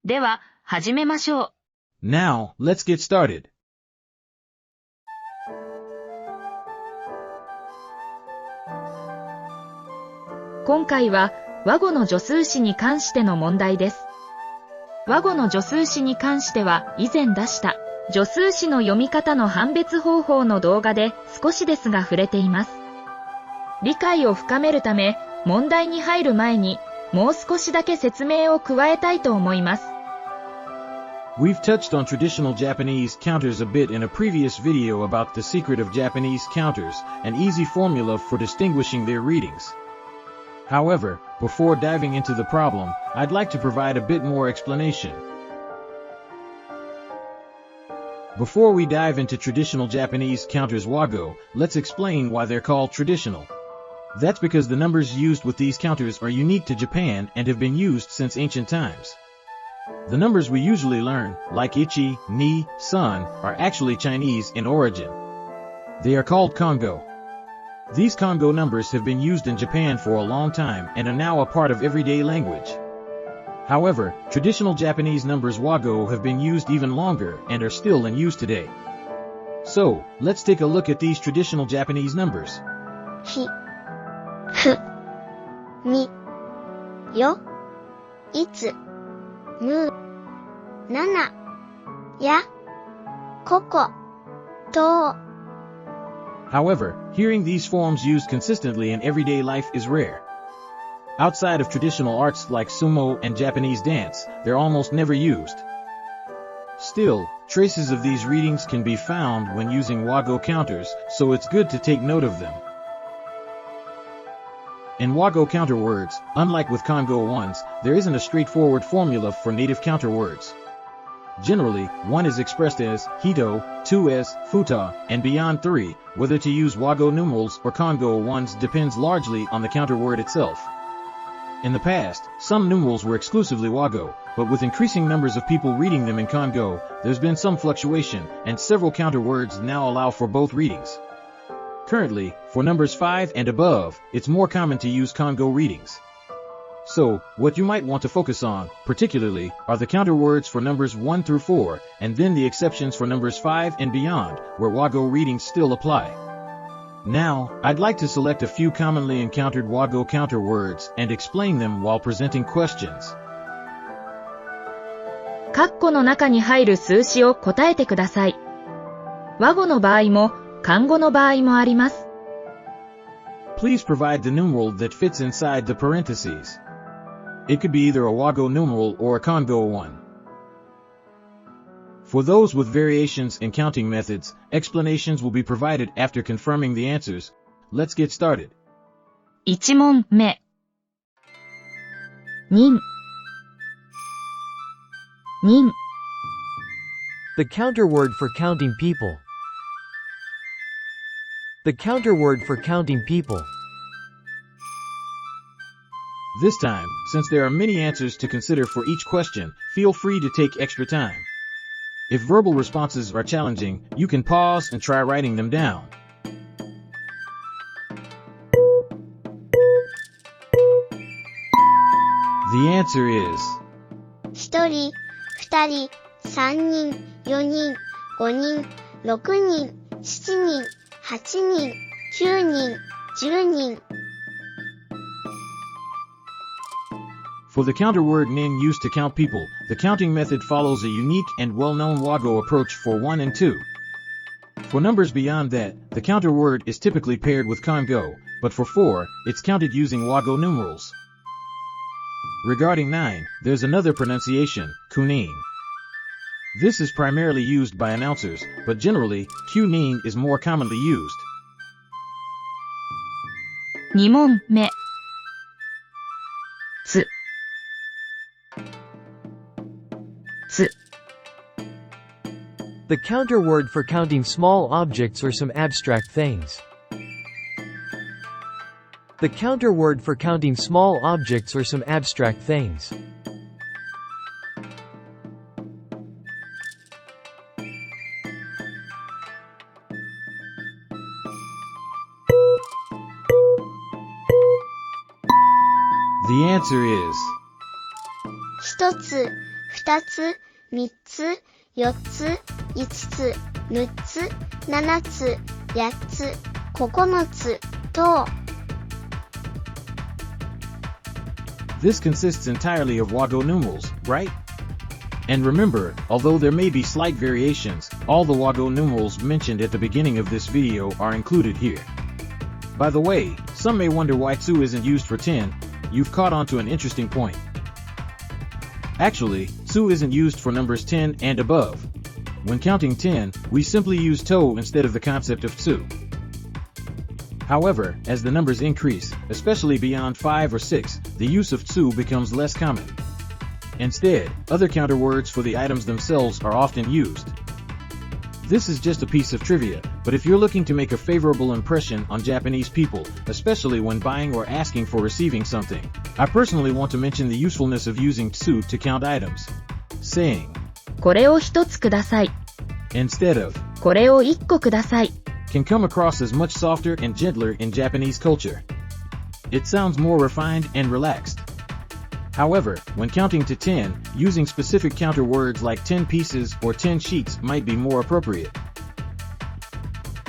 では、始めましょう。Now, let's get started. 今回は和語の助数詞に関しての問題です。和語の助数詞に関しては以前出した助数詞の読み方の判別方法の動画で少しですが触れています。理解を深めるため問題に入る前にもう少しだけ説明を加えたいと思います。We've touched on traditional Japanese counters a bit in a previous video about the secret of Japanese counters, an easy formula for distinguishing their readings. However, before diving into the problem, I'd like to provide a bit more explanation. Before we dive into traditional Japanese counters WAGO, let's explain why they're called traditional. That's because the numbers used with these counters are unique to Japan and have been used since ancient times. The numbers we usually learn, like ichi, ni, san, are actually Chinese in origin. They are called Kongo. These Kongo numbers have been used in Japan for a long time and are now a part of everyday language. However, traditional Japanese numbers WAGO have been used even longer and are still in use today. So, let's take a look at these traditional Japanese numbers. ひ、ふ、み、よ、いつ、む、なな、や、ここ、と。However, hearing these forms used consistently in everyday life is rare. Outside of traditional arts like sumo and Japanese dance, they're almost never used. Still, traces of these readings can be found when using WAGO counters, so it's good to take note of them. In WAGO counter words, unlike with Kongo ones, there isn't a straightforward formula for native counter words. Generally, 1 is expressed as hito, 2 as futa, and beyond 3, whether to use WAGO numerals or Kongo ones depends largely on the counter word itself. In the past, some numerals were exclusively WAGO, but with increasing numbers of people reading them in Kongo, there's been some fluctuation, and several counter words now allow for both readings. Currently, for numbers 5 and above, it's more common to use Kongo readings. So, what you might want to focus on, particularly, are the counter words for numbers 1 through 4, and then the exceptions for numbers 5 and beyond, where WAGO readings still apply. Now, I'd like to select a few commonly encountered WAGO counter words and explain them while presenting questions. 括弧の中に入る数詞を答えてください。和語の場合も、漢語の場合もあります。Please provide the numeral that fits inside the parentheses. It could be either a WAGO numeral or a Kongo one. For those with variations in counting methods, explanations will be provided after confirming the answers. Let's get started. 1問目。人。人。 The counter word for counting people. The counter word for counting people. This time, since there are many answers to consider for each question, feel free to take extra time. If verbal responses are challenging, you can pause and try writing them down. The answer is 1人、2人、3人、4人、5人、6人、7人、8人、9人、10人。For the counter word nin used to count people, the counting method follows a unique and well-known WAGO approach for 1 and 2. For numbers beyond that, the counter word is typically paired with Kongo, but for 4, it's counted using WAGO numerals. Regarding 9, there's another pronunciation, kunin. This is primarily used by announcers, but generally, kunin is more commonly used. 2問目。つ。つ。 The counter word for counting small objects or some abstract things. The counter word for counting small objects or some abstract things. The answer is 1つ、2つ、3つ、4つ、5つ、6つ、7つ、8つ、9つ、等。This consists entirely of WAGO numerals, right? And remember, although there may be slight variations, all the WAGO numerals mentioned at the beginning of this video are included here. By the way, some may wonder why TSU isn't used for 10. You've caught on to an interesting point. Actually, TSU isn't used for numbers 10 and above. When counting 10, we simply use TO instead of the concept of TSU. However, as the numbers increase, especially beyond 5 or 6, the use of TSU becomes less common. Instead, other counter words for the items themselves are often used. This is just a piece of trivia, but if you're looking to make a favorable impression on Japanese people, especially when buying or asking for receiving something, I personally want to mention the usefulness of using TSU to count items. Saying, これを一つください。 instead of, これを一個ください。 can come across as much softer and gentler in Japanese culture. It sounds more refined and relaxed. However, when counting to 10, using specific counter words like 10 pieces or 10 sheets might be more appropriate.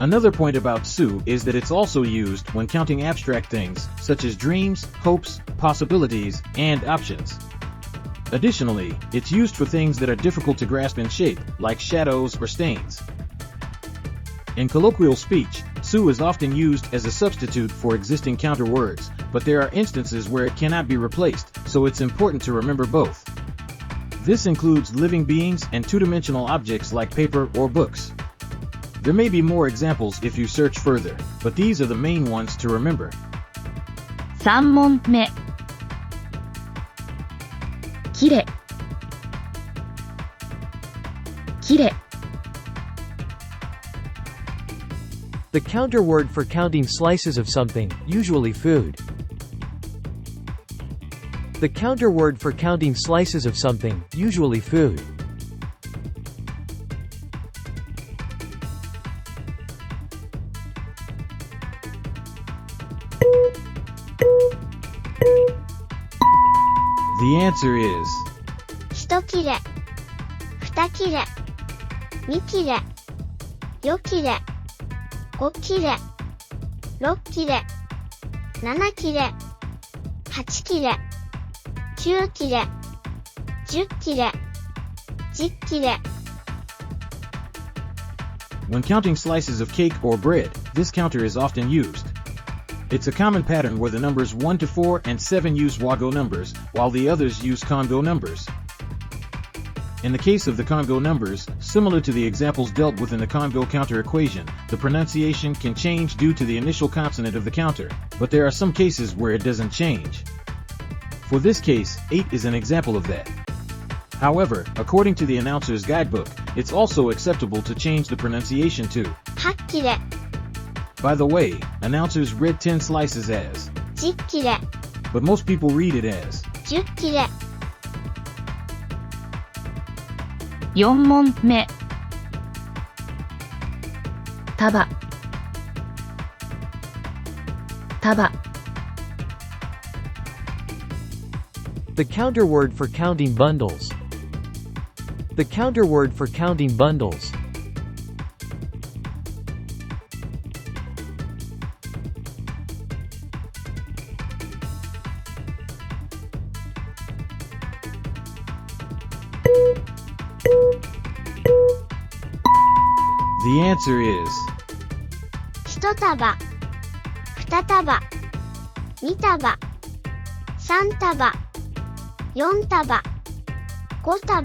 Another point about TSU is that it's also used when counting abstract things, such as dreams, hopes, possibilities, and options. Additionally, it's used for things that are difficult to grasp in shape, like shadows or stains. In colloquial speech, TSU is often used as a substitute for existing counter words, but there are instances where it cannot be replaced, so it's important to remember both. This includes living beings and two-dimensional objects like paper or books. There may be more examples if you search further, but these are the main ones to remember. 3問目。きれ。きれ。 The counter word for counting slices of something, usually food. The counter word for counting slices of something, usually food. The answer is, 1切れ、2切れ、2切れ、4切れ、5切れ、6切れ、7切れ、8切れ、9切れ、10切れ、10切れ。 when counting slices of cake or bread, this counter is often used. It's a common pattern where the numbers 1 to 4 and 7 use WAGO numbers, while the others use Congo numbers. In the case of the Congo numbers, similar to the examples dealt with in the Congo counter equation, the pronunciation can change due to the initial consonant of the counter, but there are some cases where it doesn't change. For this case, 8 is an example of that. However, according to the announcer's guidebook, it's also acceptable to change the pronunciation to 8切れ、 By the way, announcers read 10 slices as, 10切れ、 but most people read it as. 10切れ。4問目。束。束。 The counter word for counting bundles. The counter word for counting bundles. The answer is, 1束、2束、2束、3束、4束、5束、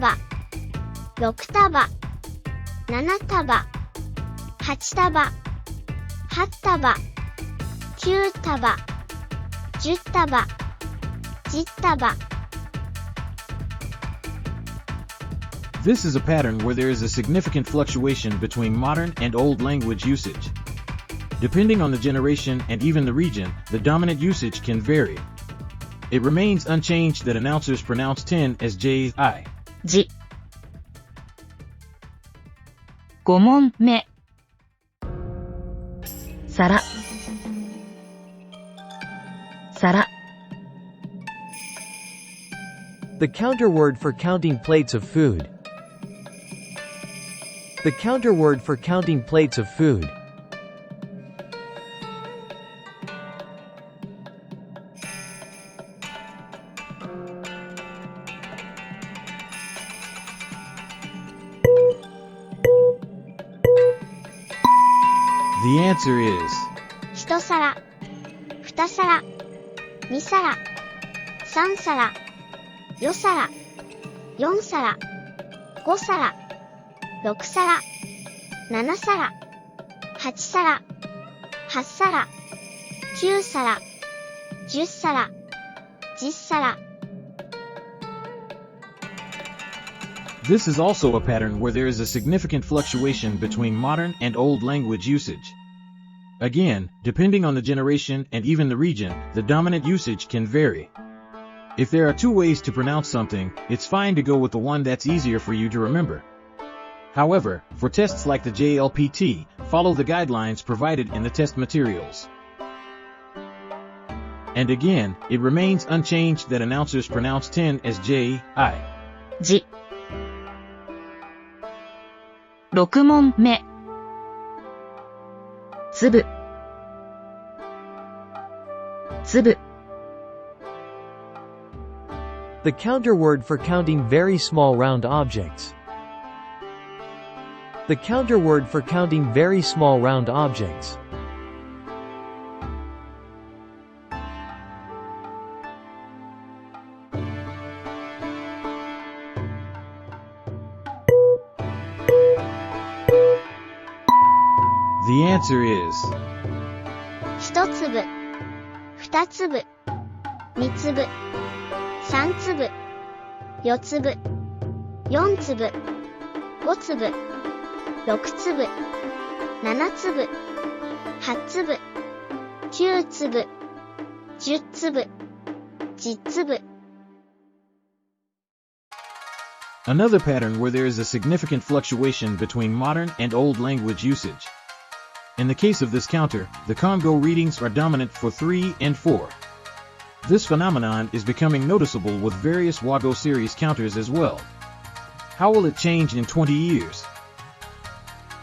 6束、7束、8束、8束、9束、10束、10束。 This is a pattern where there is a significant fluctuation between modern and old language usage. Depending on the generation and even the region, the dominant usage can vary. It remains unchanged that announcers pronounce 10 as J-I. じ。5問目。皿。皿。The counter word for counting plates of food. The counter word for counting plates of food. The answer is 一皿、二皿、二皿、三皿、四皿、四皿、五皿、六皿、七皿、八皿、八皿、九皿、十皿、十皿。This is also a pattern where there is a significant fluctuation between modern and old language usage. Again, depending on the generation and even the region, the dominant usage can vary. If there are two ways to pronounce something, it's fine to go with the one that's easier for you to remember. However, for tests like the JLPT, follow the guidelines provided in the test materials. And again, it remains unchanged that announcers pronounce 10 as J-I. じ。6問目。粒。粒。The counter word for counting very small round objects. The counter word for counting very small round objects. The answer is 一粒、二粒、三粒、三粒、四粒、四粒、五粒、六粒、七粒、八粒、九粒、十粒、十粒。another pattern where there is a significant fluctuation between modern and old language usage. In the case of this counter, the Congo readings are dominant for 3 and 4. This phenomenon is becoming noticeable with various WAGO series counters as well. How will it change in 20 years?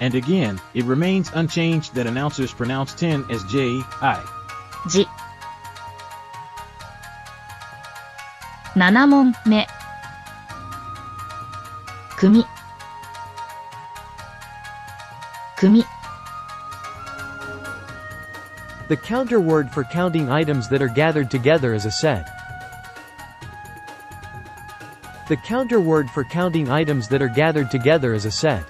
And again, it remains unchanged that announcers pronounce 10 as J-I. じ。7問目。組。組。The counter word for counting items that are gathered together as a set. The counter word for counting items that are gathered together as a set.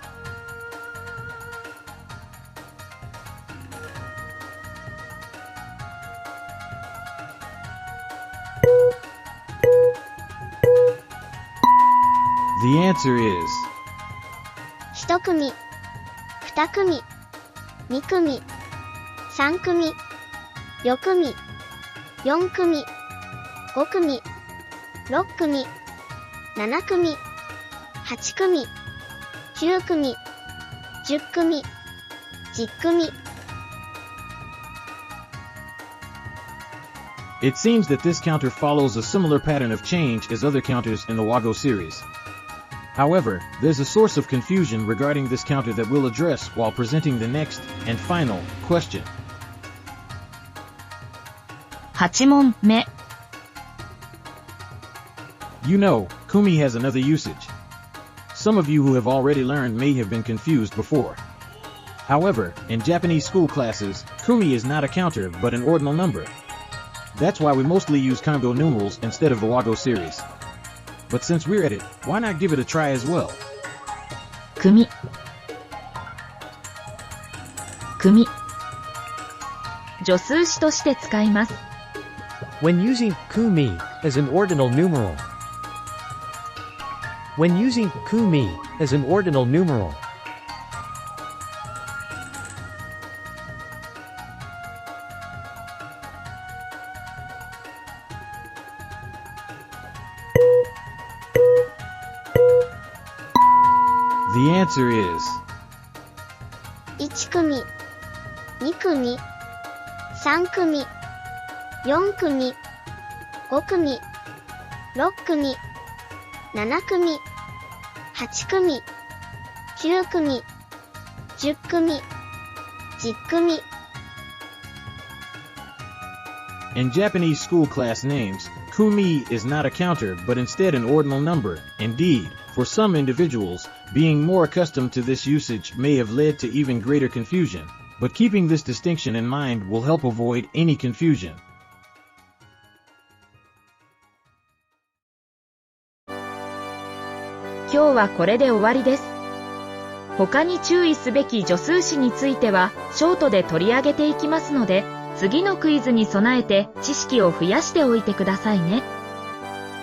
The answer is 一組、二組、二組、三組、四組、四組、五組、六組、七組、八組、九組、十組、十組。It seems that this counter follows a similar pattern of change as other counters in the WAGO series. However, there's a source of confusion regarding this counter that we'll address while presenting the next and final question. 8問目。 You know, kumi has another usage. Some of you who have already learned may have been confused before. However, in Japanese school classes, kumi is not a counter but an ordinal number. That's why we mostly use Congo numerals instead of the WAGO series. But since we're at it, why not give it a try as well? 組。組。助数詞として使います。When using kumi as an ordinal numeral. When using kumi as an ordinal numeral. The answer is 1組、2組、3組、4組、5組、6組、7組、8組、9組、10組、10組。In Japanese school class names, kumi is not a counter but instead an ordinal number. Indeed, for some individuals, being more accustomed to this usage may have led to even greater confusion, but keeping this distinction in mind will help avoid any confusion. 今日はこれで終わりです。他に注意すべき助数詞についてはショートで取り上げていきますので、次のクイズに備えて知識を増やしておいてくださいね。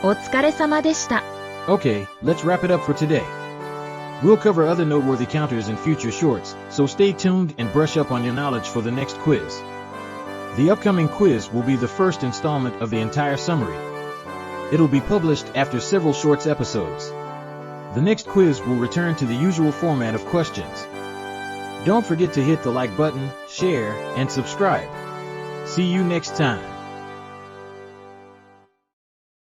お疲れ様でした。Okay, let's wrap it up for today. We'll cover other noteworthy counters in future shorts, so stay tuned and brush up on your knowledge for the next quiz. The upcoming quiz will be the first installment of the entire summary. It'll be published after several shorts episodes. The next quiz will return to the usual format of questions. Don't forget to hit the like button, share, and subscribe. See you next time.